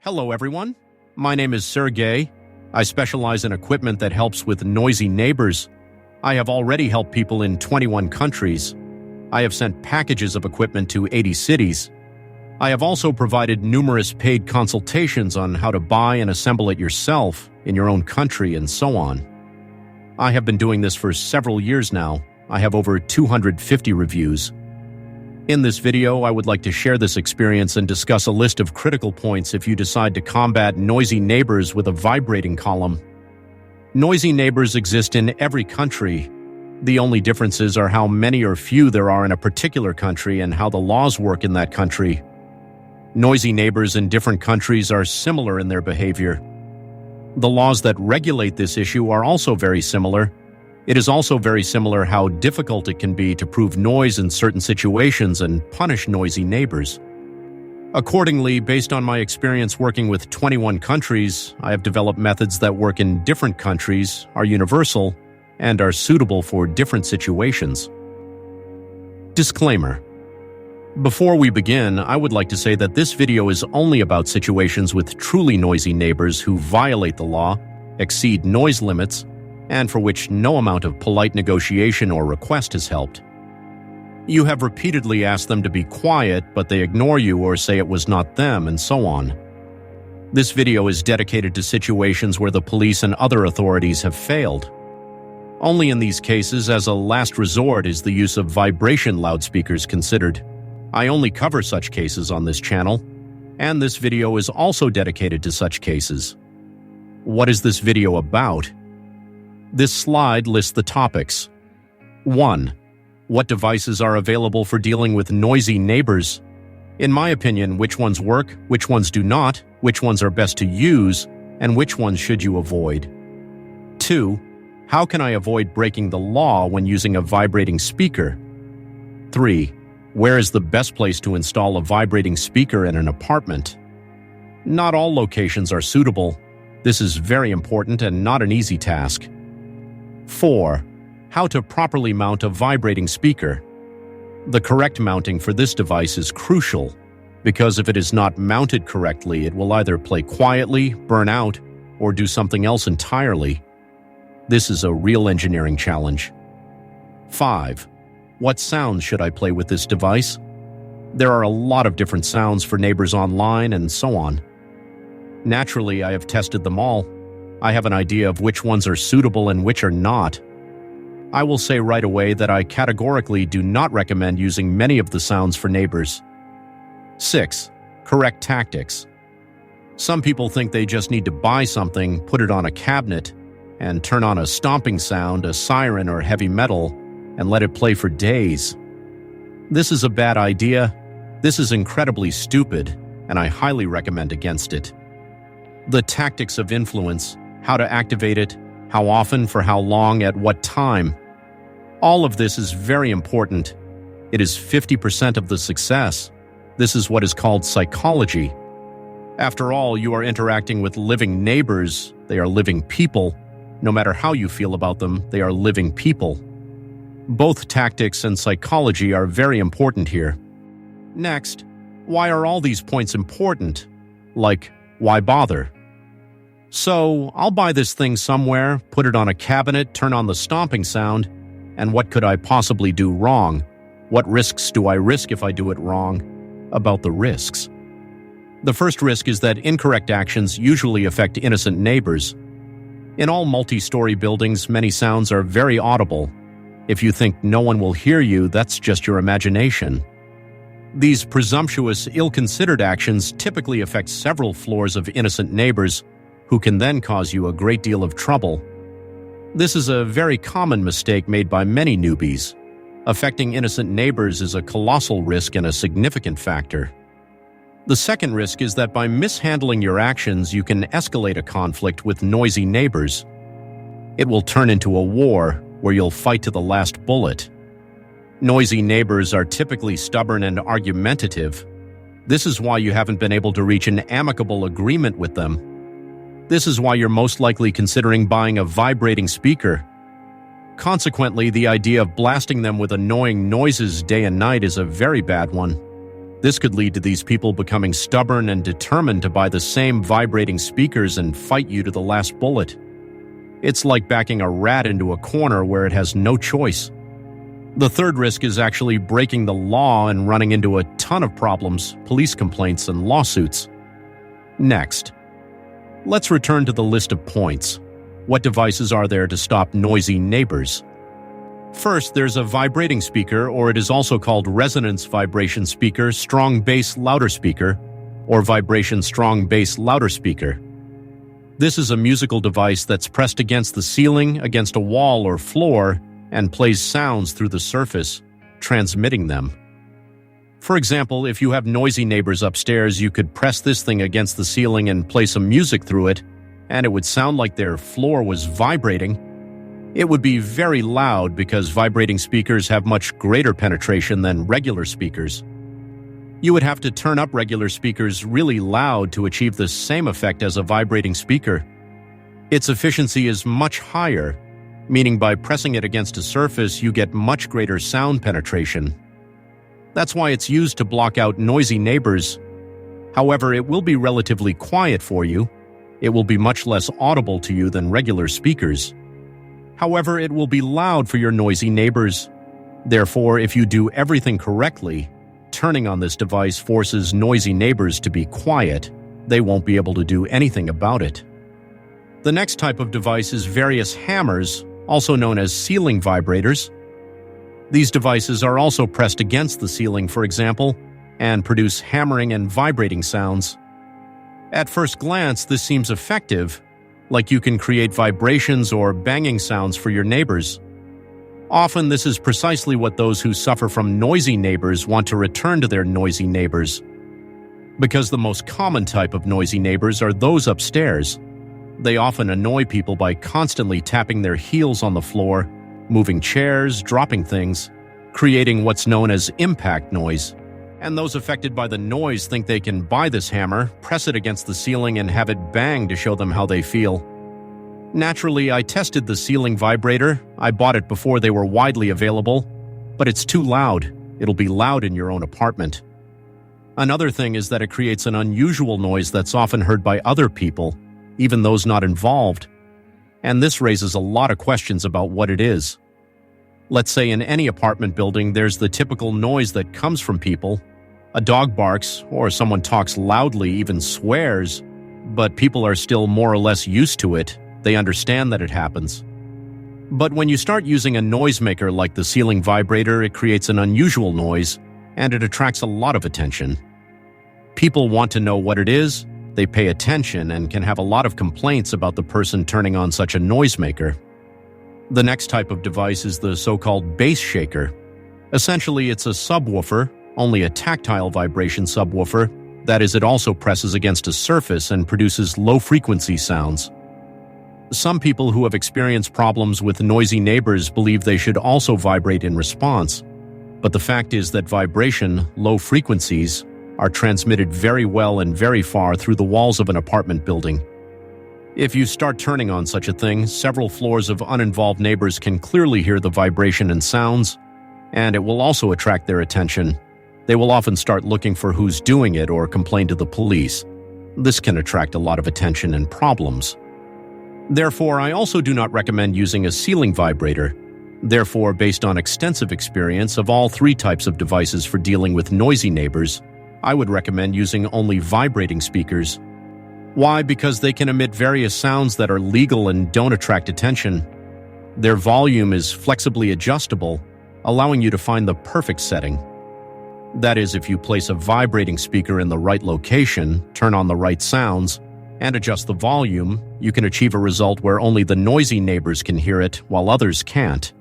Hello, everyone. My name is Sergey. I specialize in equipment that helps with noisy neighbors. I have already helped people in 21 countries. I have sent packages of equipment to 80 cities. I have also provided numerous paid consultations on how to buy and assemble it yourself in your own country and so on. I have been doing this for several years now. I have over 250 reviews. In this video, I would like to share this experience and discuss a list of critical points if you decide to combat noisy neighbors with a vibrating column. Noisy neighbors exist in every country. The only differences are how many or few there are in a particular country and how the laws work in that country. Noisy neighbors in different countries are similar in their behavior. The laws that regulate this issue are also very similar. It is also very similar how difficult it can be to prove noise in certain situations and punish noisy neighbors. Accordingly, based on my experience working with 21 countries, I have developed methods that work in different countries, are universal, and are suitable for different situations. Disclaimer. Before we begin, I would like to say that this video is only about situations with truly noisy neighbors who violate the law, exceed noise limits, and for which no amount of polite negotiation or request has helped. You have repeatedly asked them to be quiet, but they ignore you or say it was not them, and so on. This video is dedicated to situations where the police and other authorities have failed. Only in these cases, as a last resort, is the use of vibration loudspeakers considered. I only cover such cases on this channel, and this video is also dedicated to such cases. What is this video about? This slide lists the topics. 1. What devices are available for dealing with noisy neighbors? In my opinion, which ones work, which ones do not, which ones are best to use, and which ones should you avoid? 2. How can I avoid breaking the law when using a vibrating speaker? 3. Where is the best place to install a vibrating speaker in an apartment? Not all locations are suitable. This is very important and not an easy task. 4. How to properly mount a vibrating speaker. The correct mounting for this device is crucial, because if it is not mounted correctly, it will either play quietly, burn out, or do something else entirely. This is a real engineering challenge. 5. What sounds should I play with this device? There are a lot of different sounds for neighbors online and so on. Naturally, I have tested them all. I have an idea of which ones are suitable and which are not. I will say right away that I categorically do not recommend using many of the sounds for neighbors. 6. Correct tactics. Some people think they just need to buy something, put it on a cabinet, and turn on a stomping sound, a siren, or heavy metal, and let it play for days. This is a bad idea. This is incredibly stupid, and I highly recommend against it. The tactics of influence, how to activate it, how often, for how long, at what time. All of this is very important. It is 50% of the success. This is what is called psychology. After all, you are interacting with living neighbors. They are living people. No matter how you feel about them, they are living people. Both tactics and psychology are very important here. Next, why are all these points important? Like, why bother? So, I'll buy this thing somewhere, put it on a cabinet, turn on the stomping sound, and what could I possibly do wrong? What risks do I risk if I do it wrong? About the risks. The first risk is that incorrect actions usually affect innocent neighbors. In all multi-story buildings, many sounds are very audible. If you think no one will hear you, that's just your imagination. These presumptuous, ill-considered actions typically affect several floors of innocent neighbors, who can then cause you a great deal of trouble. This is a very common mistake made by many newbies. Affecting innocent neighbors is a colossal risk and a significant factor. The second risk is that by mishandling your actions, you can escalate a conflict with noisy neighbors. It will turn into a war where you'll fight to the last bullet. Noisy neighbors are typically stubborn and argumentative. This is why you haven't been able to reach an amicable agreement with them. This is why you're most likely considering buying a vibrating speaker. Consequently, the idea of blasting them with annoying noises day and night is a very bad one. This could lead to these people becoming stubborn and determined to buy the same vibrating speakers and fight you to the last bullet. It's like backing a rat into a corner where it has no choice. The third risk is actually breaking the law and running into a ton of problems, police complaints, and lawsuits. Next, let's return to the list of points. What devices are there to stop noisy neighbors? First, there's a vibrating speaker, or it is also called resonance vibration speaker, strong bass louder speaker, or vibration strong bass louder speaker. This is a musical device that's pressed against the ceiling, against a wall or floor, and plays sounds through the surface, transmitting them. For example, if you have noisy neighbors upstairs, you could press this thing against the ceiling and play some music through it, and it would sound like their floor was vibrating. It would be very loud because vibrating speakers have much greater penetration than regular speakers. You would have to turn up regular speakers really loud to achieve the same effect as a vibrating speaker. Its efficiency is much higher, meaning by pressing it against a surface, you get much greater sound penetration. That's why it's used to block out noisy neighbors. However, it will be relatively quiet for you. It will be much less audible to you than regular speakers. However, it will be loud for your noisy neighbors. Therefore, if you do everything correctly, turning on this device forces noisy neighbors to be quiet. They won't be able to do anything about it. The next type of device is various hammers, also known as ceiling vibrators. These devices are also pressed against the ceiling, for example, and produce hammering and vibrating sounds. At first glance, this seems effective, like you can create vibrations or banging sounds for your neighbors. Often, this is precisely what those who suffer from noisy neighbors want to return to their noisy neighbors. Because the most common type of noisy neighbors are those upstairs. They often annoy people by constantly tapping their heels on the floor, moving chairs, dropping things, creating what's known as impact noise. And those affected by the noise think they can buy this hammer, press it against the ceiling, and have it bang to show them how they feel. Naturally, I tested the ceiling vibrator. I bought it before they were widely available, but it's too loud. It'll be loud in your own apartment. Another thing is that it creates an unusual noise that's often heard by other people, even those not involved. And this raises a lot of questions about what it is. Let's say in any apartment building, there's the typical noise that comes from people. A dog barks, or someone talks loudly, even swears, but people are still more or less used to it. They understand that it happens. But when you start using a noisemaker like the ceiling vibrator, it creates an unusual noise, and it attracts a lot of attention. People want to know what it is, they pay attention, and can have a lot of complaints about the person turning on such a noisemaker. The next type of device is the so-called bass shaker. Essentially, it's a subwoofer, only a tactile vibration subwoofer. That is, it also presses against a surface and produces low-frequency sounds. Some people who have experienced problems with noisy neighbors believe they should also vibrate in response. But the fact is that vibration, low frequencies, are transmitted very well and very far through the walls of an apartment building. If you start turning on such a thing, several floors of uninvolved neighbors can clearly hear the vibration and sounds, and it will also attract their attention. They will often start looking for who's doing it or complain to the police. This can attract a lot of attention and problems. Therefore, I also do not recommend using a ceiling vibrator. Therefore, based on extensive experience of all three types of devices for dealing with noisy neighbors, I would recommend using only vibrating speakers. Why? Because they can emit various sounds that are legal and don't attract attention. Their volume is flexibly adjustable, allowing you to find the perfect setting. That is, if you place a vibrating speaker in the right location, turn on the right sounds, and adjust the volume, you can achieve a result where only the noisy neighbors can hear it while others can't.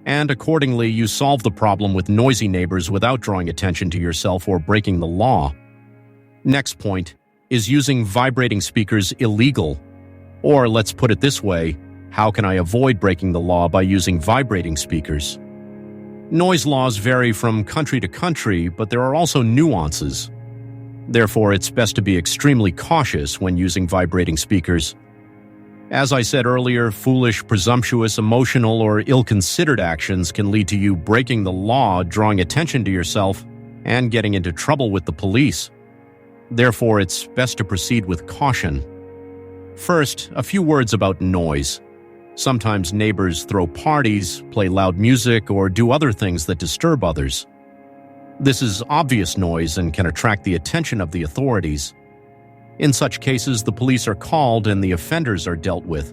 And accordingly, you solve the problem with noisy neighbors without drawing attention to yourself or breaking the law. Next point, is using vibrating speakers illegal? Or let's put it this way, how can I avoid breaking the law by using vibrating speakers? Noise laws vary from country to country, but there are also nuances. Therefore, it's best to be extremely cautious when using vibrating speakers. As I said earlier, foolish, presumptuous, emotional, or ill-considered actions can lead to you breaking the law, drawing attention to yourself, and getting into trouble with the police. Therefore, it's best to proceed with caution. First, a few words about noise. Sometimes neighbors throw parties, play loud music, or do other things that disturb others. This is obvious noise and can attract the attention of the authorities. In such cases, the police are called and the offenders are dealt with.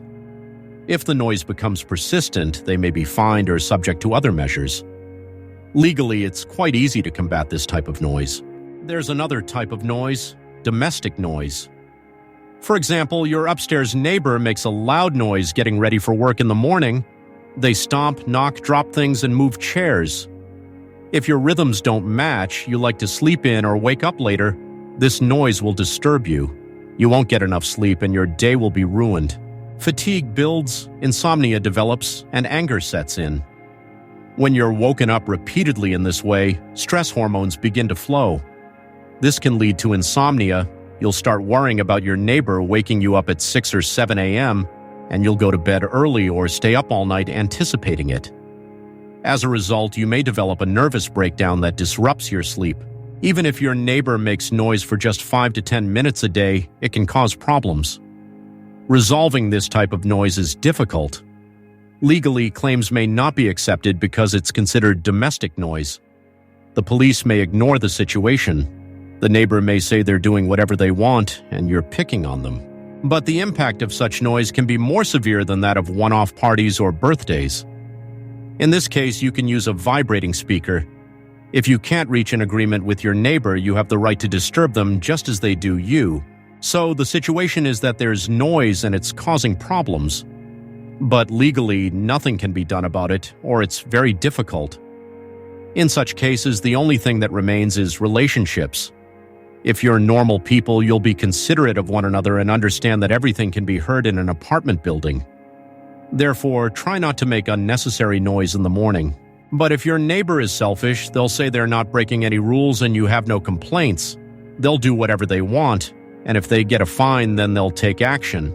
If the noise becomes persistent, they may be fined or subject to other measures. Legally, it's quite easy to combat this type of noise. There's another type of noise, domestic noise. For example, your upstairs neighbor makes a loud noise getting ready for work in the morning. They stomp, knock, drop things, and move chairs. If your rhythms don't match, you like to sleep in or wake up later, this noise will disturb you. You won't get enough sleep and your day will be ruined. Fatigue builds, insomnia develops, and anger sets in. When you're woken up repeatedly in this way, stress hormones begin to flow. This can lead to insomnia. You'll start worrying about your neighbor waking you up at 6 or 7 a.m., and you'll go to bed early or stay up all night anticipating it. As a result, you may develop a nervous breakdown that disrupts your sleep. Even if your neighbor makes noise for just 5 to 10 minutes a day, it can cause problems. Resolving this type of noise is difficult. Legally, claims may not be accepted because it's considered domestic noise. The police may ignore the situation. The neighbor may say they're doing whatever they want, and you're picking on them. But the impact of such noise can be more severe than that of one-off parties or birthdays. In this case, you can use a vibrating speaker. If you can't reach an agreement with your neighbor, you have the right to disturb them just as they do you. So the situation is that there's noise and it's causing problems. But legally, nothing can be done about it, or it's very difficult. In such cases, the only thing that remains is relationships. If you're normal people, you'll be considerate of one another and understand that everything can be heard in an apartment building. Therefore, try not to make unnecessary noise in the morning. But if your neighbor is selfish, they'll say they're not breaking any rules and you have no complaints. They'll do whatever they want, and if they get a fine, then they'll take action.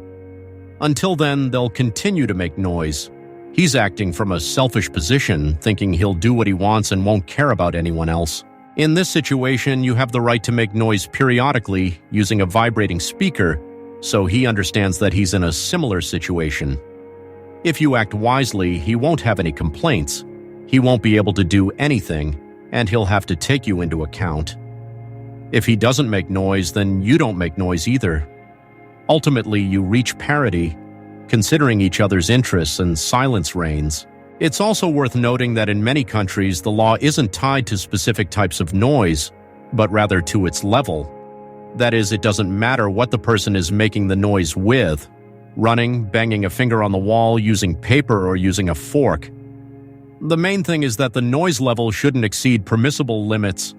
Until then, they'll continue to make noise. He's acting from a selfish position, thinking he'll do what he wants and won't care about anyone else. In this situation, you have the right to make noise periodically using a vibrating speaker, so he understands that he's in a similar situation. If you act wisely, he won't have any complaints. He won't be able to do anything, and he'll have to take you into account. If he doesn't make noise, then you don't make noise either. Ultimately, you reach parity, considering each other's interests, and silence reigns. It's also worth noting that in many countries, the law isn't tied to specific types of noise, but rather to its level. That is, it doesn't matter what the person is making the noise with: running, banging a finger on the wall, using paper, or using a fork. The main thing is that the noise level shouldn't exceed permissible limits.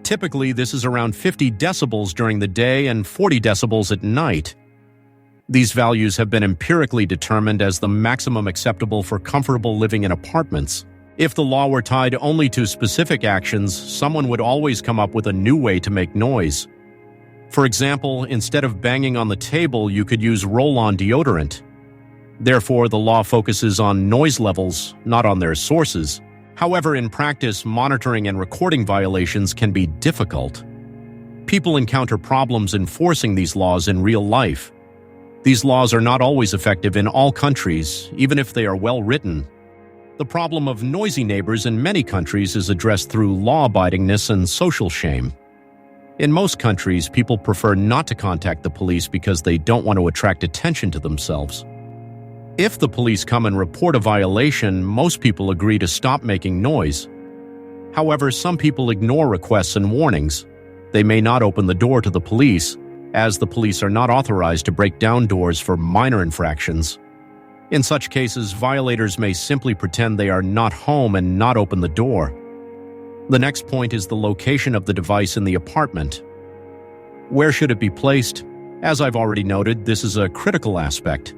Typically, this is around 50 decibels during the day and 40 decibels at night. These values have been empirically determined as the maximum acceptable for comfortable living in apartments. If the law were tied only to specific actions, someone would always come up with a new way to make noise. For example, instead of banging on the table, you could use roll-on deodorant. Therefore, the law focuses on noise levels, not on their sources. However, in practice, monitoring and recording violations can be difficult. People encounter problems enforcing these laws in real life. These laws are not always effective in all countries, even if they are well written. The problem of noisy neighbors in many countries is addressed through law-abidingness and social shame. In most countries, people prefer not to contact the police because they don't want to attract attention to themselves. If the police come and report a violation, most people agree to stop making noise. However, some people ignore requests and warnings. They may not open the door to the police, as the police are not authorized to break down doors for minor infractions. In such cases, violators may simply pretend they are not home and not open the door. The next point is the location of the device in the apartment. Where should it be placed? As I've already noted, this is a critical aspect.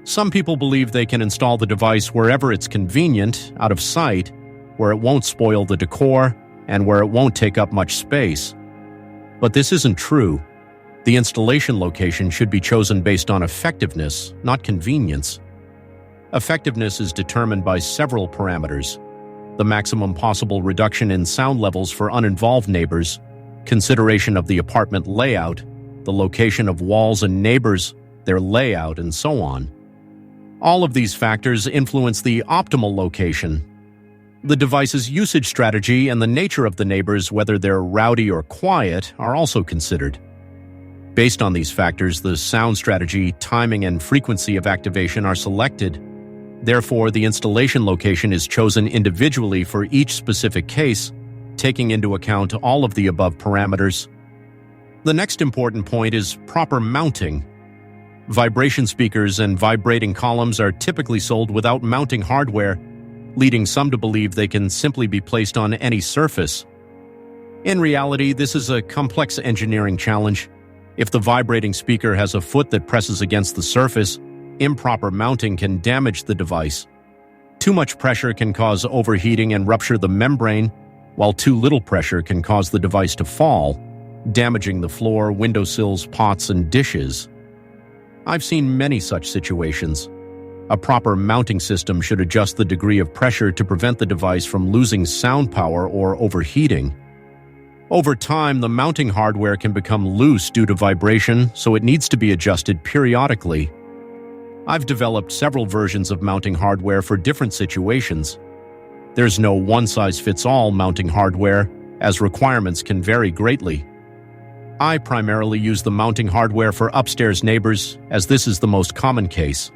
Some people believe they can install the device wherever it's convenient, out of sight, where it won't spoil the decor, and where it won't take up much space. But this isn't true. The installation location should be chosen based on effectiveness, not convenience. Effectiveness is determined by several parameters. the maximum possible reduction in sound levels for uninvolved neighbors, consideration of the apartment layout, the location of walls and neighbors, their layout, and so on. All of these factors influence the optimal location. The device's usage strategy and the nature of the neighbors, whether they're rowdy or quiet, are also considered. Based on these factors, the sound strategy, timing, and frequency of activation are selected. Therefore, the installation location is chosen individually for each specific case, taking into account all of the above parameters. The next important point is proper mounting. Vibration speakers and vibrating columns are typically sold without mounting hardware, leading some to believe they can simply be placed on any surface. In reality, this is a complex engineering challenge. If the vibrating speaker has a foot that presses against the surface, improper mounting can damage the device. Too much pressure can cause overheating and rupture the membrane, while too little pressure can cause the device to fall, damaging the floor, windowsills, pots, and dishes. I've seen many such situations. A proper mounting system should adjust the degree of pressure to prevent the device from losing sound power or overheating. Over time, the mounting hardware can become loose due to vibration, so it needs to be adjusted periodically. I've developed several versions of mounting hardware for different situations. There's no one-size-fits-all mounting hardware, as requirements can vary greatly. I primarily use the mounting hardware for upstairs neighbors, as this is the most common case.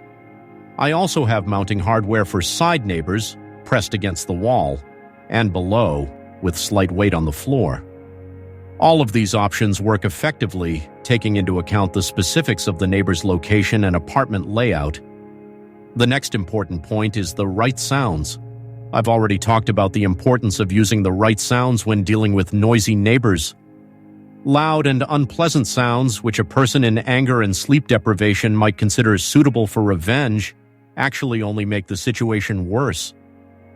I also have mounting hardware for side neighbors, pressed against the wall, and below, with slight weight on the floor. All of these options work effectively, taking into account the specifics of the neighbor's location and apartment layout. The next important point is the right sounds. I've already talked about the importance of using the right sounds when dealing with noisy neighbors. Loud and unpleasant sounds, which a person in anger and sleep deprivation might consider suitable for revenge, actually only make the situation worse.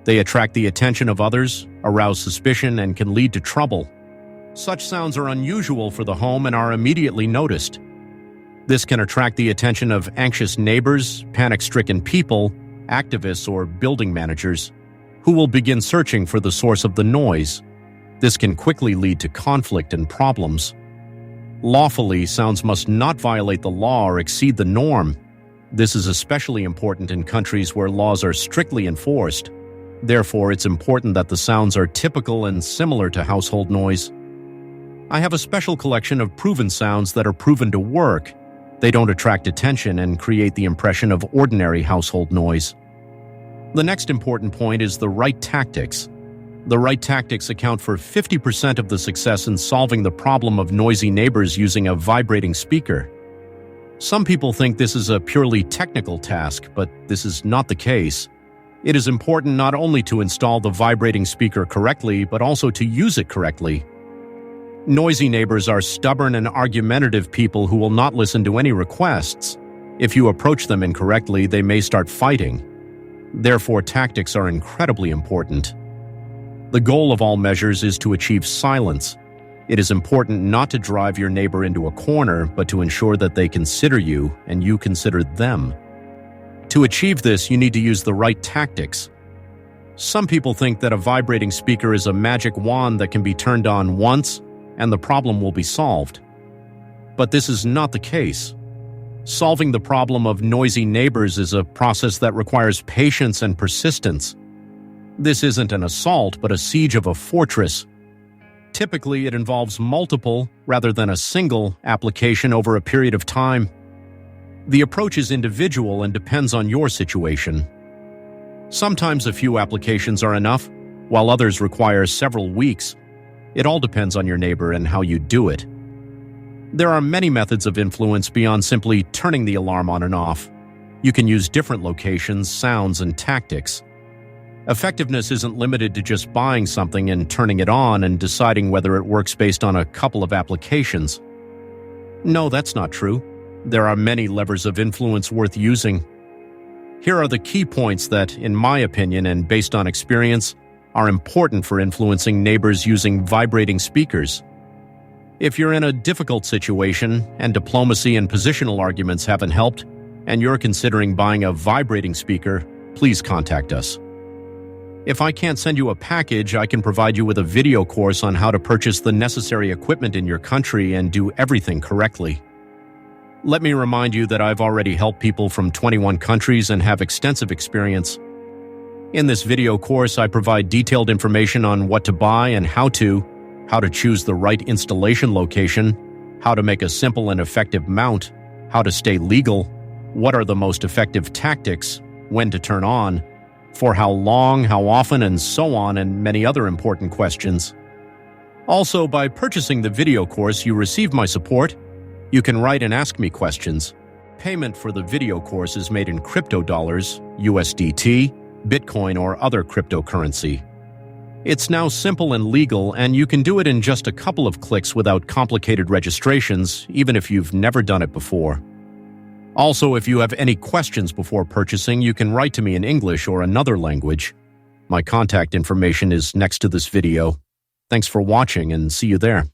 They attract the attention of others, arouse suspicion, and can lead to trouble. Such sounds are unusual for the home and are immediately noticed. This can attract the attention of anxious neighbors, panic-stricken people, activists, or building managers, who will begin searching for the source of the noise. This can quickly lead to conflict and problems. Lawfully, sounds must not violate the law or exceed the norm. This is especially important in countries where laws are strictly enforced. Therefore, it's important that the sounds are typical and similar to household noise. I have a special collection of proven sounds that are proven to work. They don't attract attention and create the impression of ordinary household noise. The next important point is the right tactics. The right tactics account for 50% of the success in solving the problem of noisy neighbors using a vibrating speaker. Some people think this is a purely technical task, but this is not the case. It is important not only to install the vibrating speaker correctly, but also to use it correctly. Noisy neighbors are stubborn and argumentative people who will not listen to any requests. If you approach them incorrectly, they may start fighting. Therefore, tactics are incredibly important. The goal of all measures is to achieve silence. It is important not to drive your neighbor into a corner, but to ensure that they consider you and you consider them. To achieve this, you need to use the right tactics. Some people think that a vibrating speaker is a magic wand that can be turned on once, and the problem will be solved. But this is not the case. Solving the problem of noisy neighbors is a process that requires patience and persistence. This isn't an assault, but a siege of a fortress. Typically, it involves multiple, rather than a single, application over a period of time. The approach is individual and depends on your situation. Sometimes a few applications are enough, while others require several weeks. It all depends on your neighbor and how you do it. There are many methods of influence beyond simply turning the alarm on and off. You can use different locations, sounds, and tactics. Effectiveness isn't limited to just buying something and turning it on and deciding whether it works based on a couple of applications. No, that's not true. There are many levers of influence worth using. Here are the key points that, in my opinion and based on experience, are important for influencing neighbors using vibrating speakers. If you're in a difficult situation and diplomacy and positional arguments haven't helped, and you're considering buying a vibrating speaker, please contact us. If I can't send you a package, I can provide you with a video course on how to purchase the necessary equipment in your country and do everything correctly. Let me remind you that I've already helped people from 21 countries and have extensive experience. In this video course, I provide detailed information on what to buy and how to choose the right installation location, how to make a simple and effective mount, how to stay legal, what are the most effective tactics, when to turn on, for how long, how often, and so on, and many other important questions. Also, by purchasing the video course, you receive my support. You can write and ask me questions. Payment for the video course is made in crypto dollars, USDT, Bitcoin, or other cryptocurrency. It's now simple and legal, and you can do it in just a couple of clicks without complicated registrations, even if you've never done it before. Also, if you have any questions before purchasing, you can write to me in English or another language. My contact information is next to this video. Thanks for watching and see you there.